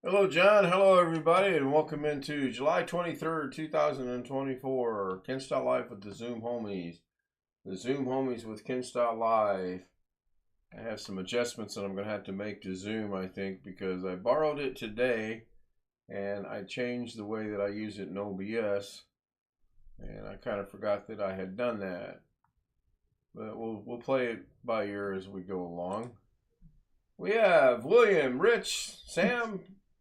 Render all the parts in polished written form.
Hello, John. Hello, everybody, and welcome into July 23rd, 2024. Ken Style Live with the Zoom Homies. The Zoom Homies with Ken Style Live. I have some adjustments that I'm going to have to make to Zoom, I think, because I borrowed it today and I changed the way that I use it in OBS, and I kind of forgot that I had done that. But we'll play it by ear as we go along. We have William, Rich, Sam,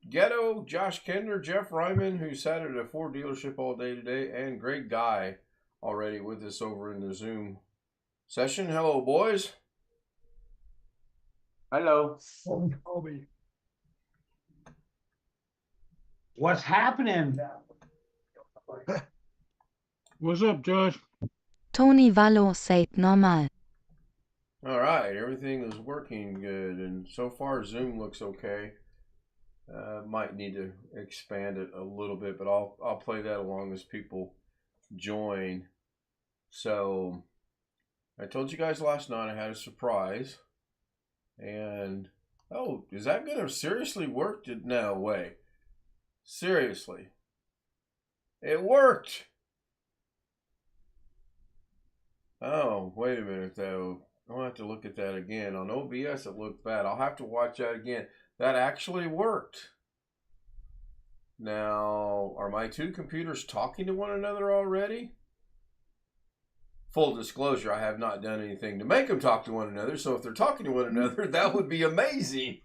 Ghetto, Josh Kender, Jeff Ryman, who sat at a Ford dealership all day today, and Greg Guy already with us over in the Zoom session. Hello, boys. Hello. Kobe. What's happening? What's up, Josh? Tony Vallo said normal. All right, everything is working good, and so far Zoom looks okay. Might need to expand it a little bit, but I'll play that along as people join. So I told you guys last night I had a surprise, and oh, is that gonna seriously work? No way. Seriously, it worked. Oh, wait a minute though. I'll have to look at that again. On OBS it looked bad. I'll have to watch that again. That actually worked. Now, are my two computers talking to one another already? Full disclosure, I have not done anything to make them talk to one another, so if they're talking to one another, that would be amazing.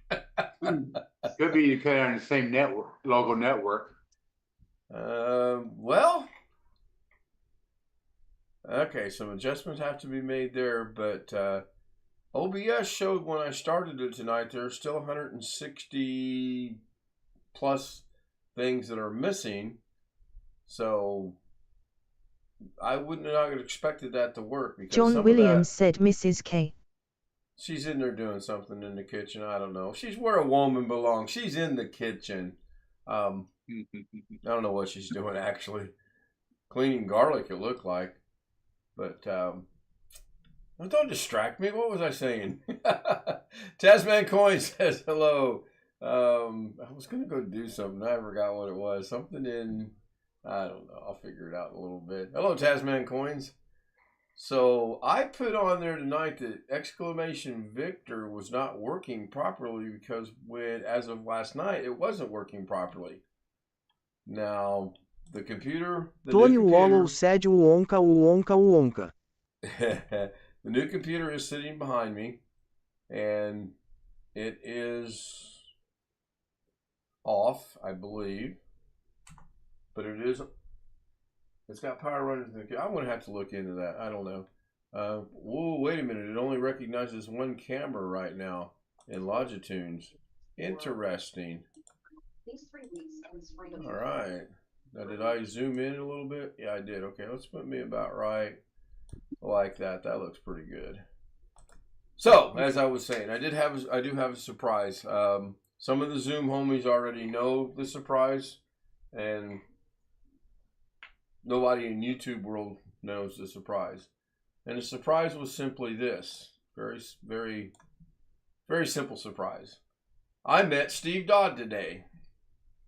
Could be you cut on the same network, local network. Well, okay, some adjustments have to be made there, but OBS showed when I started it tonight, there's still 160 plus things that are missing, so I wouldn't have expected that to work because John Williams said Mrs. K. She's in there doing something in the kitchen. I don't know. She's where a woman belongs. She's in the kitchen. I don't know what she's doing actually. Cleaning garlic, it looked like. But don't distract me. What was I saying? Tasman Coin says hello. I was gonna go do something. I forgot what it was. Something in, I don't know. I'll figure it out in a little bit. Hello, Tasman Coins. So I put on there tonight that exclamation Victor was not working properly because as of last night, it wasn't working properly. Now the computer, Tony Wallow said Wonka Wonka Wonka. the new computer is sitting behind me, and it is off, I believe, but it's got power running. I'm going to have to look into that. I don't know. Whoa, wait a minute. It only recognizes one camera right now in Logitunes. Interesting. All right. Now, did I zoom in a little bit? Yeah, I did. Okay, let's put me about right. Like that. That looks pretty good. So, as I was saying, I do have a surprise. Some of the Zoom homies already know the surprise, and nobody in YouTube world knows the surprise. And the surprise was simply this. Very, very, very simple surprise. I met Steve Dodd today.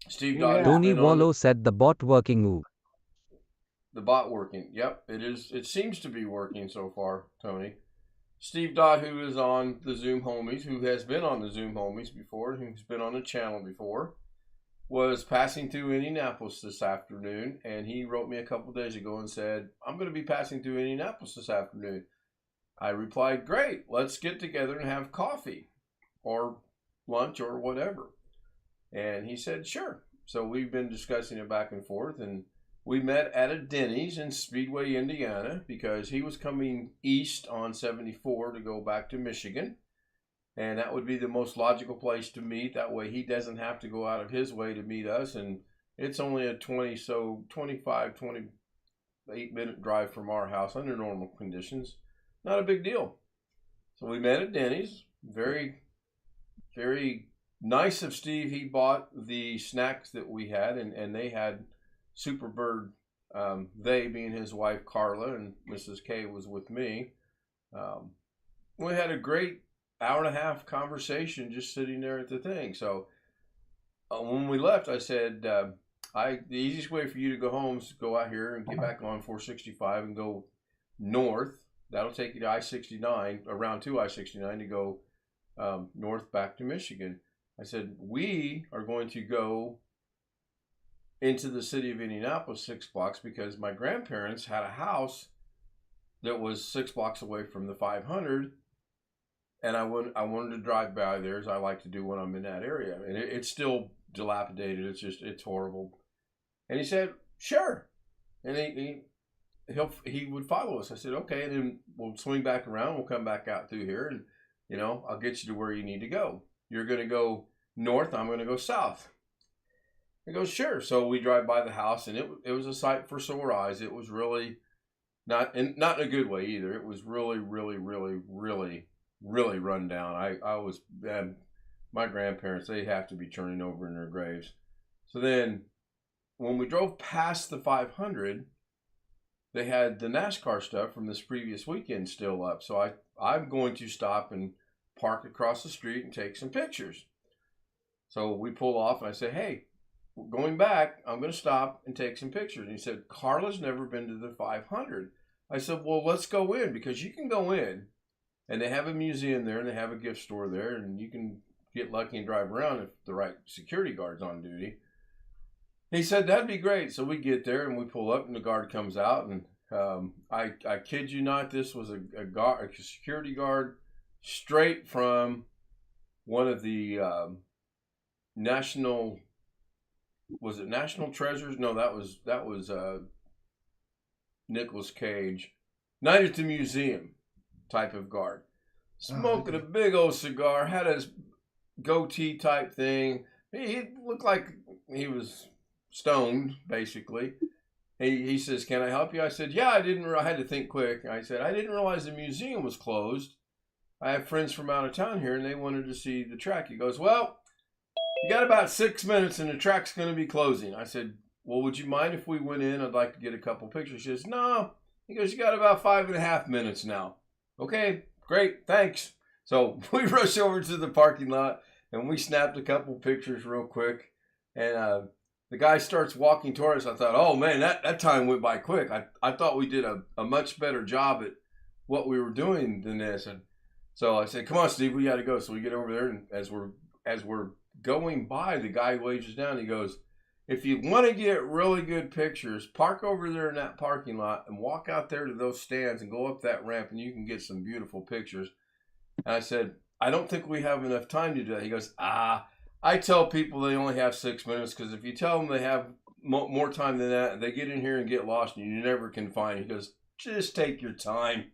Steve Dodd. Tony Wallow said the bot working move. The bot working. Yep, it is. It seems to be working so far, Tony. Steve Dodd, who is on the Zoom Homies, who has been on the Zoom Homies before, who's been on the channel before, was passing through Indianapolis this afternoon, and he wrote me a couple days ago and said, I'm going to be passing through Indianapolis this afternoon. I replied, great, let's get together and have coffee or lunch or whatever. And he said, sure. So we've been discussing it back and forth, and we met at a Denny's in Speedway, Indiana, because he was coming east on 74 to go back to Michigan. And that would be the most logical place to meet. That way he doesn't have to go out of his way to meet us. And it's only a 28-minute drive from our house under normal conditions. Not a big deal. So we met at Denny's. Very, very nice of Steve. He bought the snacks that we had, and they had Superbird, they being his wife Carla, and Mrs. K was with me. We had a great hour and a half conversation just sitting there at the thing. So when we left, I said, the easiest way for you to go home is to go out here and get back on 465 and go north. That'll take you to I-69, around to I-69 to go north back to Michigan. I said, we are going to go into the city of Indianapolis 6 blocks because my grandparents had a house that was 6 blocks away from the 500. And I wanted to drive by there, as I like to do when I'm in that area. And it's still dilapidated. It's horrible. And he said, sure. And he would follow us. I said, okay. And then we'll swing back around. We'll come back out through here. And, I'll get you to where you need to go. You're going to go north. I'm going to go south. He goes, sure. So we drive by the house, and it was a sight for sore eyes. It was really not in a good way either. It was really, really, really, really, really run down. My grandparents, they have to be turning over in their graves. So then when we drove past the 500, they had the NASCAR stuff from this previous weekend still up. So I'm going to stop and park across the street and take some pictures. So we pull off, and I say, hey, going back, I'm going to stop and take some pictures. And he said, Carla's never been to the 500. I said, well, let's go in, because you can go in, and they have a museum there, and they have a gift store there, and you can get lucky and drive around if the right security guard's on duty. He said, that'd be great. So we get there, and we pull up, and the guard comes out, and I kid you not, this was a security guard straight from one of the National Treasures? No, that was Nicolas Cage. Night at the Museum type of guard. Smoking a big old cigar, had his goatee type thing. He looked like he was stoned, basically. He says, can I help you? I said, yeah, I had to think quick. I said, I didn't realize the museum was closed. I have friends from out of town here, and they wanted to see the track. He goes, well, you got about 6 minutes, and the track's going to be closing. I said, well, would you mind if we went in? I'd like to get a couple pictures. He says, no. He goes, you got about 5.5 minutes now. Okay, great, thanks. So we rushed over to the parking lot, and we snapped a couple pictures real quick. And the guy starts walking toward us. I thought, oh, man, that time went by quick. I thought we did a much better job at what we were doing than this. And so I said, come on, Steve, we got to go. So we get over there, and as we're going by, the guy waves us down. He goes, if you want to get really good pictures, park over there in that parking lot and walk out there to those stands and go up that ramp, and you can get some beautiful pictures. And I said, I don't think we have enough time to do that. He goes, I tell people they only have 6 minutes, because if you tell them they have more time than that, they get in here and get lost, and you never can find it. He goes, just take your time.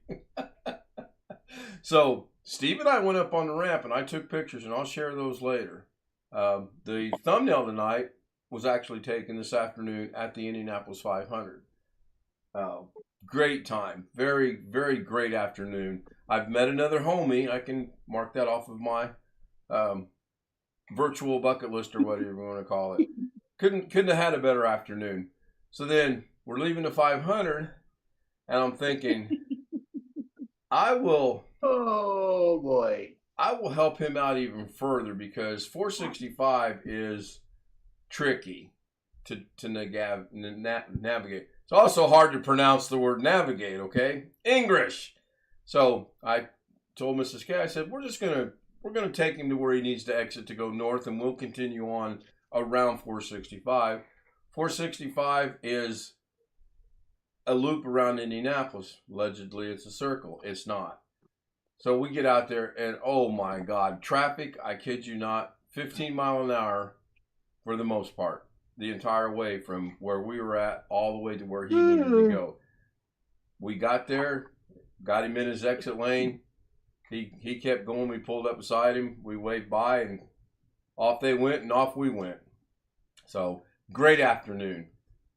So Steve and I went up on the ramp, and I took pictures, and I'll share those later. The thumbnail tonight was actually taken this afternoon at the Indianapolis 500. Great time. Very, very great afternoon. I've met another homie. I can mark that off of my virtual bucket list, or whatever you want to call it. Couldn't have had a better afternoon. So then we're leaving the 500, and I'm thinking, Oh boy. I will help him out even further, because 465 is tricky to navigate. It's also hard to pronounce the word navigate, okay? English. So I told Mrs. K, I said, we're gonna take him to where he needs to exit to go north, and we'll continue on around 465. 465 is a loop around Indianapolis. Allegedly, it's a circle. It's not. So we get out there, and oh my God, traffic, I kid you not, 15 miles an hour for the most part, the entire way from where we were at all the way to where he needed to go. We got there, got him in his exit lane. He kept going. We pulled up beside him. We waved by, and off they went, and off we went. So, great afternoon.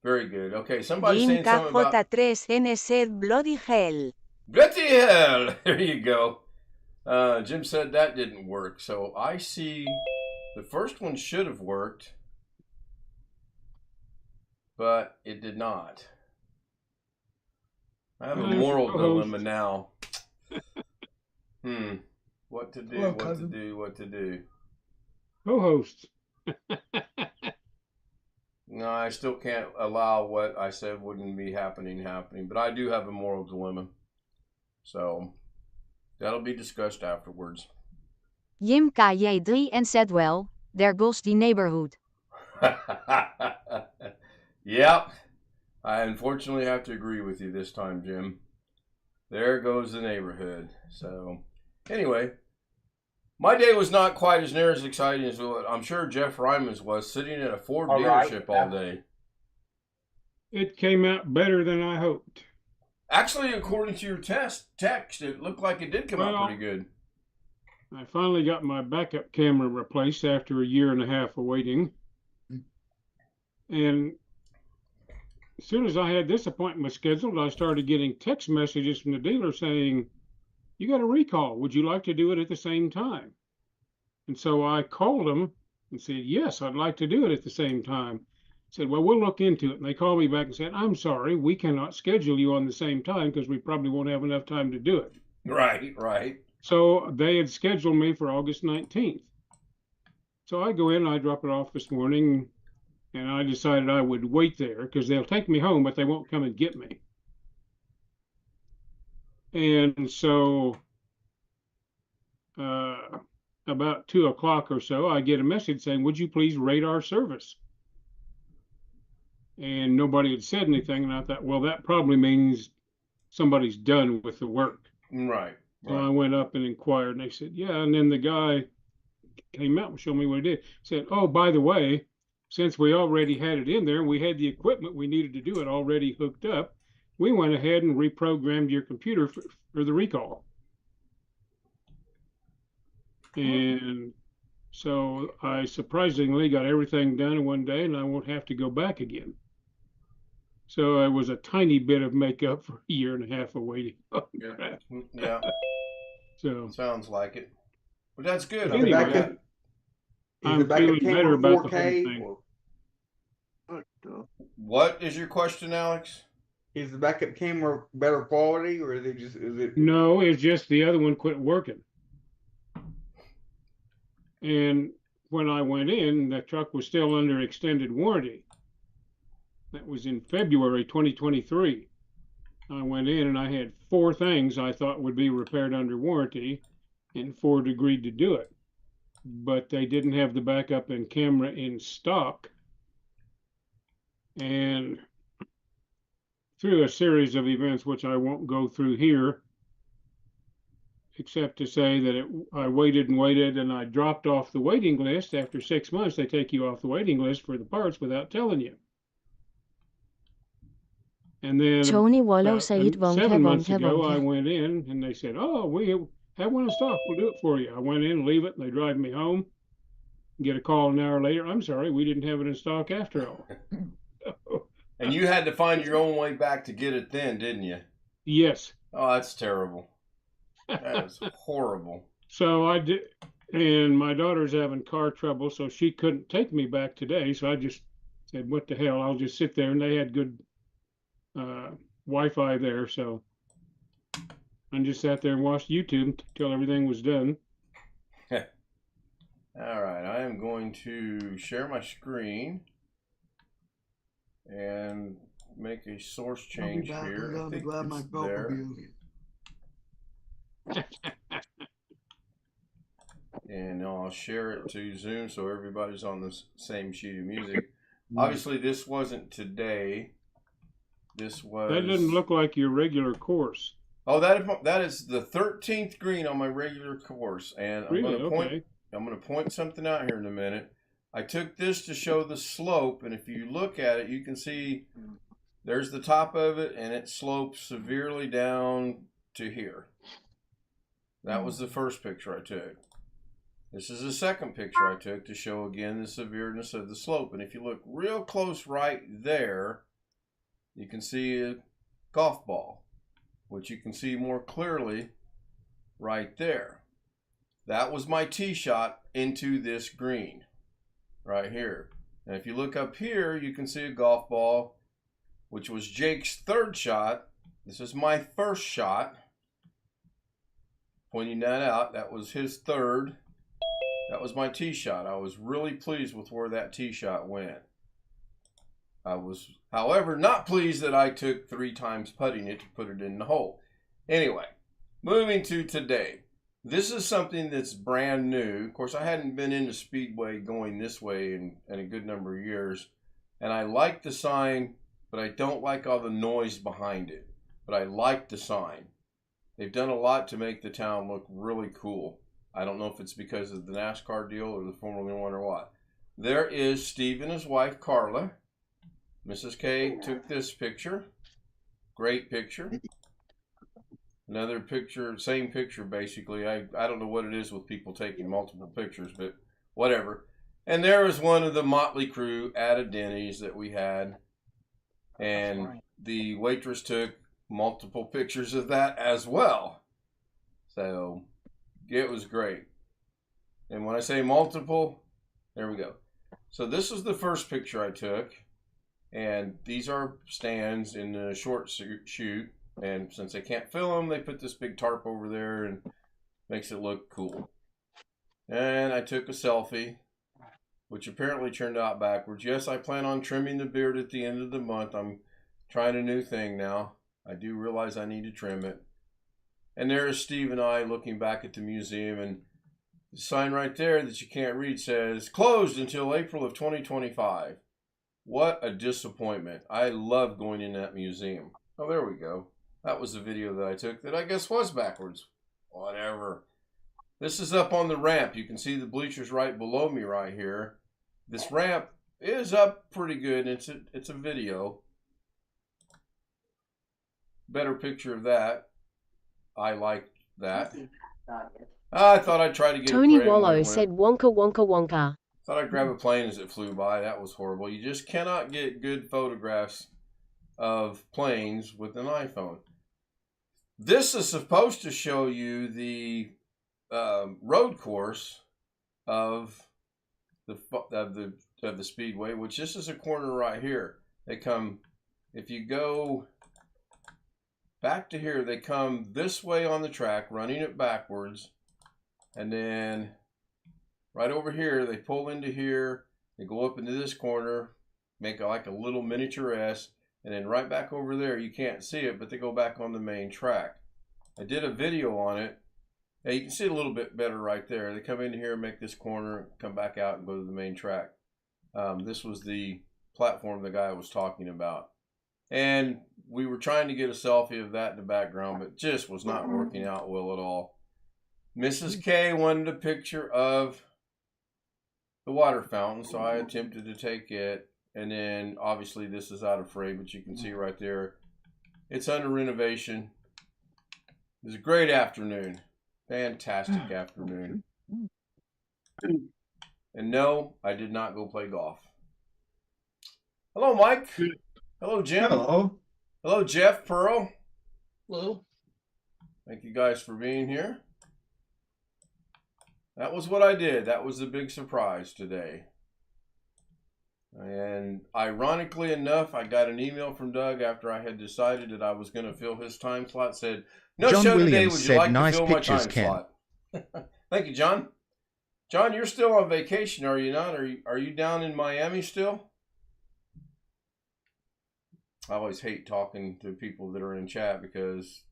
Very good. Okay, somebody's saying something about... J3NZ Bloody Hell. Bloody hell! There you go. Jim said that didn't work. So, I see the first one should have worked, but it did not. I have a moral dilemma now. What to do, Hello, what cousin. to do, what to do. Co-hosts. No, I still can't allow what I said wouldn't be happening, but I do have a moral dilemma. So, that'll be discussed afterwards. Jim KJ3 and said, well, there goes the neighborhood. Yep. I unfortunately have to agree with you this time, Jim. There goes the neighborhood. So, anyway, my day was not quite as near as exciting as what I'm sure Jeff Ryman's was, sitting at a Ford dealership all day. It came out better than I hoped. Actually, according to your text, it looked like it did come out pretty good. I finally got my backup camera replaced after a year and a half of waiting. And as soon as I had this appointment scheduled, I started getting text messages from the dealer saying, you got a recall. Would you like to do it at the same time? And so I called them and said, yes, I'd like to do it at the same time. Said, well, we'll look into it. And they called me back and said, I'm sorry, we cannot schedule you on the same time because we probably won't have enough time to do it. Right. So they had scheduled me for August 19th. So I go in, I drop it off this morning, and I decided I would wait there because they'll take me home, but they won't come and get me. And so about 2 o'clock or so, I get a message saying, would you please rate our service? And nobody had said anything. And I thought, well, that probably means somebody's done with the work. Right. So I went up and inquired, and they said, yeah. And then the guy came out and showed me what he did. Said, oh, by the way, since we already had it in there, and we had the equipment we needed to do it already hooked up, we went ahead and reprogrammed your computer for the recall. And so I surprisingly got everything done in one day, and I won't have to go back again. So it was a tiny bit of makeup for a year and a half of waiting. Yeah. So sounds like it. But that's good. Anyway, I'm feeling better about the whole thing. What is your question, Alex? Is the backup camera better quality, or is it? No, it's just the other one quit working. And when I went in, the truck was still under extended warranty. That was in February 2023. I went in and I had 4 things I thought would be repaired under warranty, and Ford agreed to do it. But they didn't have the backup and camera in stock. And through a series of events, which I won't go through here, except to say that I waited and waited, and I dropped off the waiting list. After 6 months, they take you off the waiting list for the parts without telling you. And then Tony Wallow said 7 months ago, I went in and they said, oh, we have one in stock. We'll do it for you. I went in, leave it, and they drive me home. Get a call an hour later. I'm sorry, we didn't have it in stock after all. And you had to find your own way back to get it then, didn't you? Yes. Oh, that's terrible. That is horrible. So I did, and my daughter's having car trouble, so she couldn't take me back today. So I just said, what the hell, I'll just sit there. And they had good Wi-Fi there, so I just sat there and watched YouTube until everything was done. All right, I am going to share my screen and make a source change here. I think it's there. And I'll share it to Zoom so everybody's on the same sheet of music. Obviously, this wasn't today. This was... That doesn't look like your regular course. Oh, that is the 13th green on my regular course. And I'm going to point something out here in a minute. I took this to show the slope, and if you look at it, you can see there's the top of it, and it slopes severely down to here. That was the first picture I took. This is the second picture I took to show again the severeness of the slope. And if you look real close right there, you can see a golf ball, which you can see more clearly right there. That was my tee shot into this green right here. And if you look up here, you can see a golf ball, which was Jake's third shot. This is my first shot. Pointing that out, that was his third. That was my tee shot. I was really pleased with where that tee shot went. I was, however, not pleased that I took 3 times putting it to put it in the hole. Anyway, moving to today. This is something that's brand new. Of course, I hadn't been into Speedway going this way in a good number of years. And I like the sign, but I don't like all the noise behind it. But I like the sign. They've done a lot to make the town look really cool. I don't know if it's because of the NASCAR deal or the Formula One or what. There is Steve and his wife, Carla. Mrs. K took this picture. Great picture. Another picture, same picture basically. I don't know what it is with people taking multiple pictures, but whatever. And there was one of the motley crew at a Denny's that we had. And the waitress took multiple pictures of that as well. So it was great. And when I say multiple, there we go. So this is the first picture I took. And these are stands in the short shoot. And since they can't fill them, they put this big tarp over there and makes it look cool. And I took a selfie, which apparently turned out backwards. Yes, I plan on trimming the beard at the end of the month. I'm trying a new thing now. I do realize I need to trim it. And there is Steve and I looking back at the museum, and the sign right there that you can't read says, closed until April of 2025. What a disappointment. I love going in that museum. Oh, there we go. That was the video that I took that I guess was backwards. Whatever. This is up on the ramp. You can see the bleachers right below me right here. This ramp is up pretty good. It's a video. Better picture of that. I like that. I thought I'd try to get Tony a plane Wallow when it said went. wonka wonka wonka. Thought I'd grab a plane as it flew by. That was horrible. You just cannot get good photographs of planes with an iPhone. This is supposed to show you the road course of the speedway, which this is a corner right here. They come, if you go back to here, they come this way on the track, running it backwards, and then right over here, they pull into here, they go up into this corner, make like a little miniature S, and then right back over there, you can't see it, but they go back on the main track. I did a video on it. Yeah, you can see it a little bit better right there. They come in here, make this corner, come back out and go to the main track. This was the platform the guy was talking about. And we were trying to get a selfie of that in the background, but just was not working out well at all. Mrs. K wanted a picture of the water fountain, so I attempted to take it. And then obviously this is out of frame, but you can see right there, it's under renovation. It was a great afternoon. Fantastic afternoon. And no, I did not go play golf. Hello, Mike. Hello, Jim. Hello. Hello, Jeff, Pearl. Hello. Thank you guys for being here. That was what I did. That was the big surprise today. And ironically enough, I got an email from Doug after I had decided that I was going to fill his time slot. Said, no John show today, Williams would you said, like "Nice to fill my pictures, time Ken." slot? Thank you, John. John, you're still on vacation, are you not? Are you down in Miami still? I always hate talking to people that are in chat because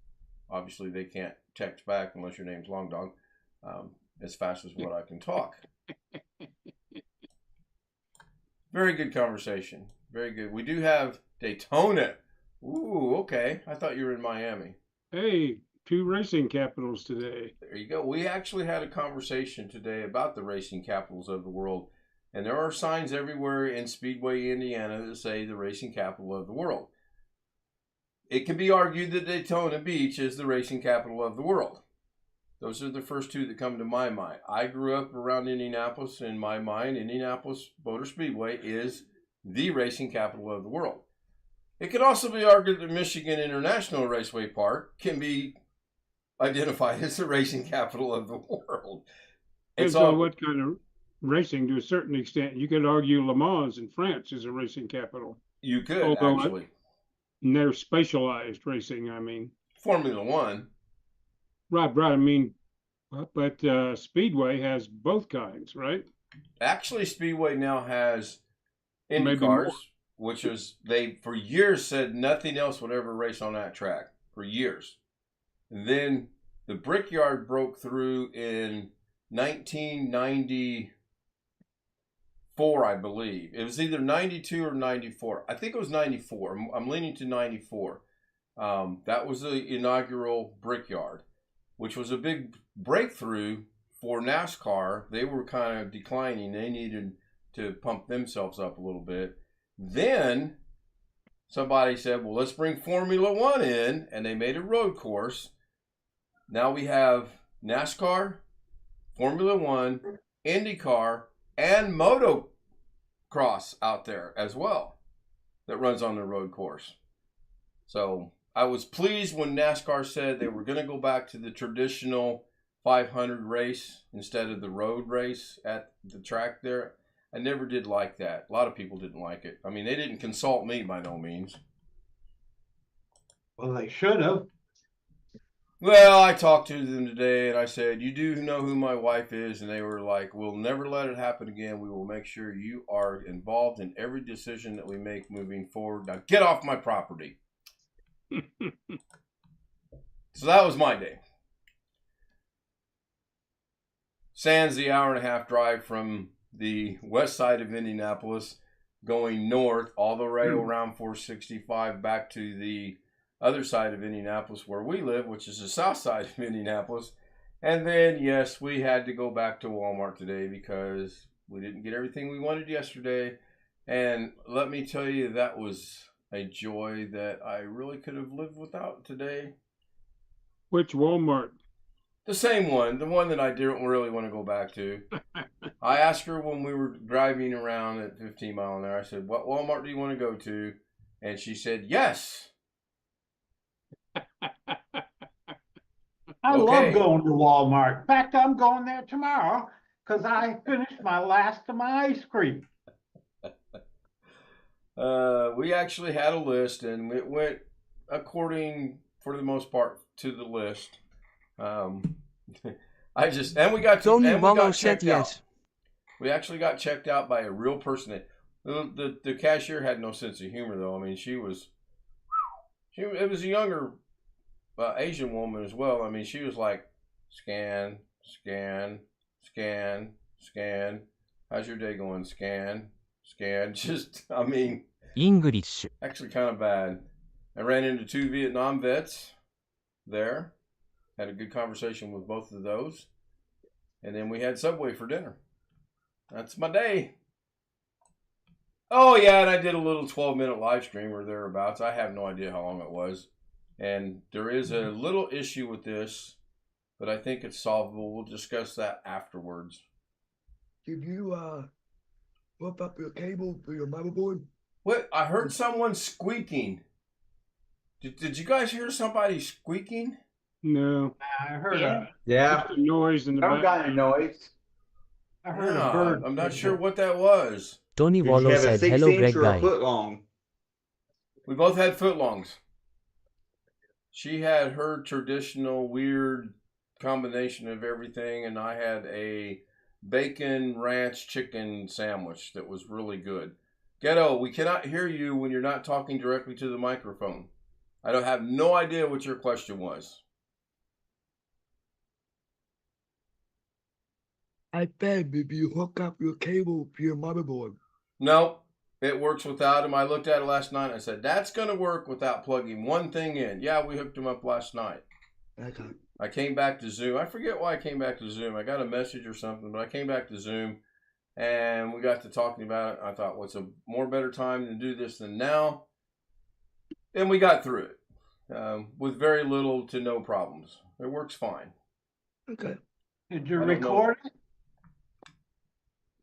obviously they can't text back unless your name's Long Dog as fast as what I can talk. Very good conversation. Very good. We do have Daytona. Ooh, okay. I thought you were in Miami. Hey, 2 racing capitals today. There you go. We actually had a conversation today about the racing capitals of the world. And there are signs everywhere in Speedway, Indiana that say the racing capital of the world. It can be argued that Daytona Beach is the racing capital of the world. Those are the first 2 that come to my mind. I grew up around Indianapolis. In my mind, Indianapolis Motor Speedway is the racing capital of the world. It could also be argued that Michigan International Raceway Park can be identified as the racing capital of the world. It's Depends all on what kind of racing to a certain extent. You could argue Le Mans in France is a racing capital. you could Although actually. And they're spatialized racing, I mean. Formula One. Right. I mean, But Speedway has both kinds, right? Actually, Speedway now has Indy Maybe cars, more. which is they for years said nothing else would ever race on that track for years. And then the Brickyard broke through in 1994, I believe. It was either 92 or 94. I think it was 94. I'm leaning to 94. That was the inaugural Brickyard, which was a big breakthrough for NASCAR. They were kind of declining. They needed to pump themselves up a little bit. Then somebody said, well, let's bring Formula One in, and they made a road course. Now we have NASCAR, Formula One, IndyCar, and motocross out there as well that runs on the road course. So I was pleased when NASCAR said they were going to go back to the traditional 500 race instead of the road race at the track there. I never did like that. A lot of people didn't like it. I mean, they didn't consult me by no means. Well, they should have. Well, I talked to them today and I said, you do know who my wife is? And they were like, we'll never let it happen again. We will make sure you are involved in every decision that we make moving forward. Now get off my property. So that was my day. Sans the hour and a half drive from the west side of Indianapolis, going north all the way around 465 back to the other side of Indianapolis where we live, which is the south side of Indianapolis. And then, yes, we had to go back to Walmart today because we didn't get everything we wanted yesterday. And let me tell you, that was a joy that I really could have lived without today. Which Walmart? The same one, the one that I didn't really want to go back to. I asked her when we were driving around at 15 mile an hour, I said, what Walmart do you want to go to? And she said, yes. I Okay. love going to Walmart. In fact, I'm going there tomorrow because I finished my last of my ice cream. We actually had a list, and it went according, for the most part, to the list. We got Tony and we Vallo got said checked out. yes. We actually got checked out by a real person. The cashier had no sense of humor, though. I mean, it was a younger Asian woman as well. I mean, she was like, scan, scan, scan, scan. How's your day going? Scan, scan. Just, I mean, English. actually kind of bad. I ran into 2 Vietnam vets there. Had a good conversation with both of those. And then we had Subway for dinner. That's my day. Oh, yeah, and I did a little 12-minute live stream or thereabouts. I have no idea how long it was. And there is a little issue with this, but I think it's solvable. We'll discuss that afterwards. Did you whip up your cable for your motherboard? What? I heard someone squeaking. Did you guys hear somebody squeaking? No. I heard Just a noise in the Some back. kind of noise. I heard Yeah, a bird. I'm not sure what that was. Tony Did you Vallo have a said hello 6-inch Greg or a guy. foot long? We both had footlongs. She had her traditional weird combination of everything, and I had a bacon ranch chicken sandwich that was really good. Ghetto, we cannot hear you when you're not talking directly to the microphone. I don't have no idea what your question was. I said, if you hook up your cable to your motherboard. No, it works without them. I looked at it last night. And I said, that's going to work without plugging one thing in. Yeah, we hooked them up last night. Okay. I came back to Zoom. I forget why I came back to Zoom. I got a message or something, but I came back to Zoom and we got to talking about it. I thought, what's a more better time to do this than now? And we got through it with very little to no problems. It works fine. Okay. Did you I don't know. record it?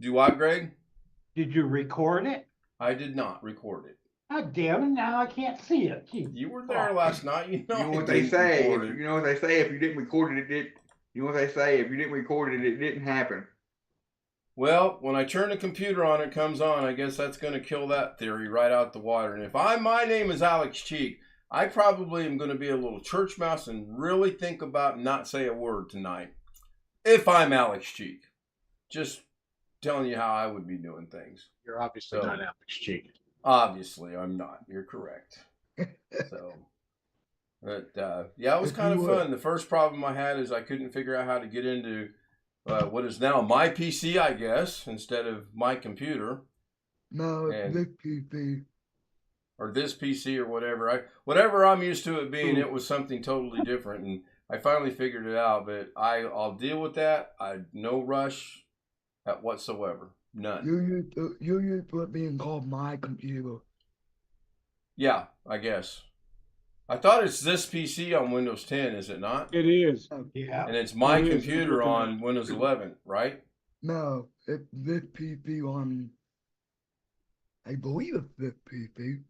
Do what, Greg? Did you record it? I did not record it. God damn it, now I can't see it. Gee. You were there last night. You know, You know what I they didn't say. record it. You know what they say. If you didn't record it, you know what they say. If you didn't record it, it didn't happen. Well, when I turn the computer on, it comes on. I guess that's going to kill that theory right out the water. And if my name is Alex Cheek, I probably am going to be a little church mouse and really think about not say a word tonight. if I'm Alex Cheek. Just telling you how I would be doing things. You're obviously So, not Alex Cheek. Obviously, I'm not. You're correct. So, but yeah, it was kind of fun. The first problem I had is I couldn't figure out how to get into what is now my PC, I guess, instead of my computer. No, this PC. Or this PC or whatever. Whatever I'm used to it being, it was something totally different, and I finally figured it out. But I'll deal with that. No rush whatsoever. None. You used to it being called my computer. Yeah, I guess. I thought it's this PC on Windows 10, is it not? It is. Yeah. And it's my It is. computer on Windows 11, right? No, it's this PC on. I believe it's this PC.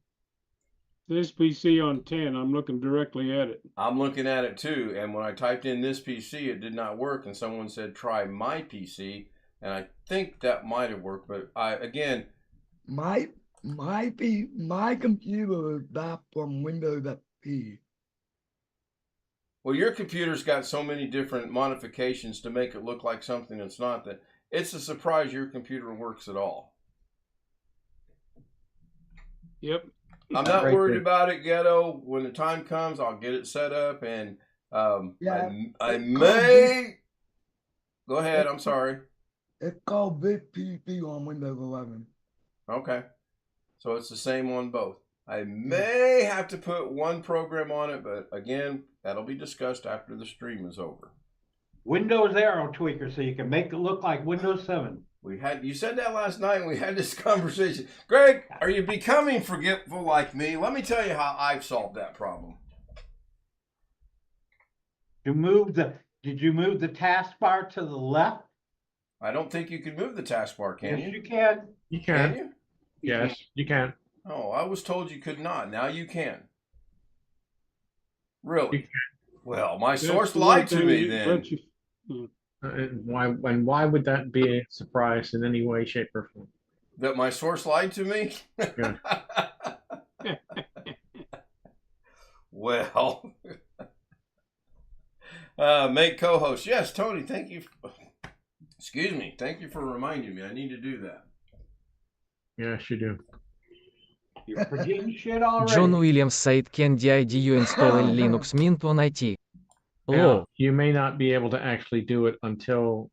This PC on 10, I'm looking directly at it. I'm looking at it too, and when I typed in this PC, it did not work, and someone said try my PC, and I think that might have worked, but My computer is back from Windows XP. Well, your computer's got so many different modifications to make it look like something it's not, that it's a surprise your computer works at all. Yep. I'm not worried about it, Ghetto. When the time comes, I'll get it set up, and I may... Go ahead, I'm sorry. It's called this PC on Windows 11. Okay. So it's the same on both. I may have to put one program on it, but again, that'll be discussed after the stream is over. Windows Arrow Tweaker, so you can make it look like Windows 7. You said that last night, and we had this conversation. Greg, are you becoming forgetful like me? Let me tell you how I've solved that problem. Did you move the taskbar to the left? I don't think you can move the taskbar, can Yes, you? you can. You can. Can you? Yes, you can. Oh, I was told you could not. Now you can. Really? You can. Well, my That's source the one lied to thing me you- then. but you- Why would that be a surprise in any way, shape, or form? That my source lied to me? Yeah. Well, make co-host. Yes, Tony, thank you. Excuse me. Thank you for reminding me. I need to do that. Yes, you do. You're forgetting shit already. John Williams said can the IDU install Linux Mint on IT? Now, you may not be able to actually do it until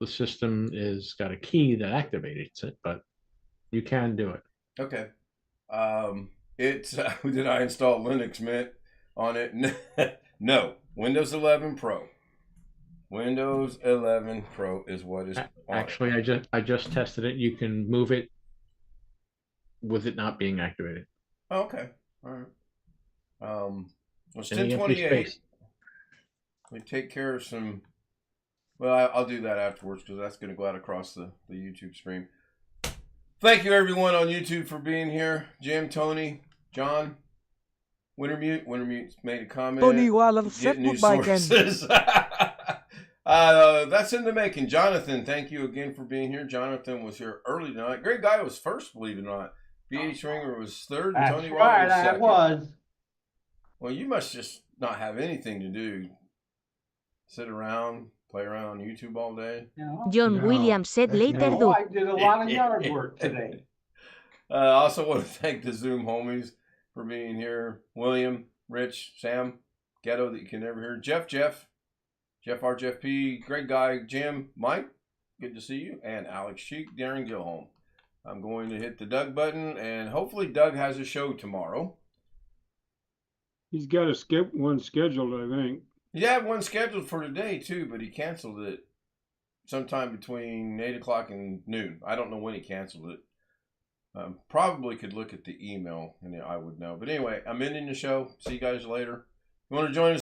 the system is got a key that activates it, but you can do it. Okay. Did I install Linux Mint on it? No. Windows 11 Pro. Windows 11 Pro is what is on Actually, I just tested it. You can move it with it not being activated. Oh, okay. All right. It's In the empty 1028. space. We take care of some. Well, I'll do that afterwards because that's going to go out across the YouTube stream. Thank you, everyone on YouTube, for being here. Jim, Tony, John, Wintermute. Wintermute's made a comment. Tony Waller Get new set by Ken. sources. That's in the making. Jonathan, thank you again for being here. Jonathan was here early tonight. Great guy was first, believe it or not. BH Ringer was third, and That's Tony right, Waller was I second. was. Well, you must just not have anything to do. Sit around, play around on YouTube all day. No, John no. Williams said later No, do. I did a lot of yard work today. I also want to thank the Zoom homies for being here. William, Rich, Sam, Ghetto that you can never hear. Jeff R. Jeff P, great guy, Jim, Mike, good to see you, and Alex Cheek, Darren Gilholm. I'm going to hit the Doug button, and hopefully Doug has a show tomorrow. He's got one scheduled, I think. He had one scheduled for today, too, but he canceled it sometime between 8 o'clock and noon. I don't know when he canceled it. Probably could look at the email, and I would know. But anyway, I'm ending the show. See you guys later. You want to join us?